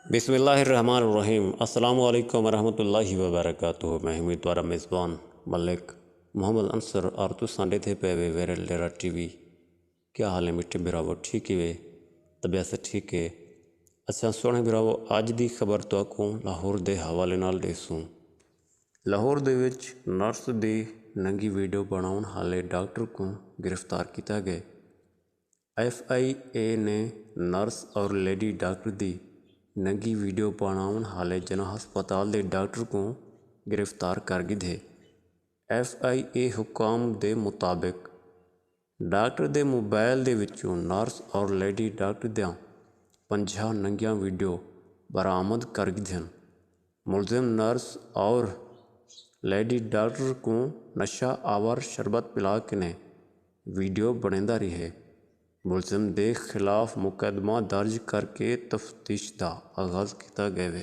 बिस्मिल्लाहिर्रहमानिर्रहीम अस्सलामु अलैकुम वरहमतुल्लाहि वबरकातुहू। मैं हूं द्वारा मेज़बान मलिक मोहम्मद अंसर और तुसां थे पे वे वेरल डेरा टीवी। क्या हाल है मिठे बिरावो? ठीक ही वे तबीयत से ठीक है। अच्छा सोहने बिरावो, अज की खबर तुहानू लाहौर के हवाले नाल देसूँ। लाहौर दे विच नर्स की नंगी वीडियो बनाउण हाले डॉक्टर को गिरफ्तार किया गया। FIA ने नर्स और लेडी डॉक्टर की नंगी वीडियो बनाउण हाले जना हस्पताल के डॉक्टर को गिरफ्तार कर गए। FIA हुकाम के मुताबिक डॉक्टर के मोबाइल दे विचों नर्स और लेडी डॉक्टर दियां 50 नंगियां वीडियो बरामद कर गए। मुलजिम नर्स और लेडी डॉक्टर को नशा आवर शरबत पिला के ने वीडियो बनेंदा रहे। मुलजिम के खिलाफ मुकदमा दर्ज करके तफ्तीश का आगाज़ किया गया है।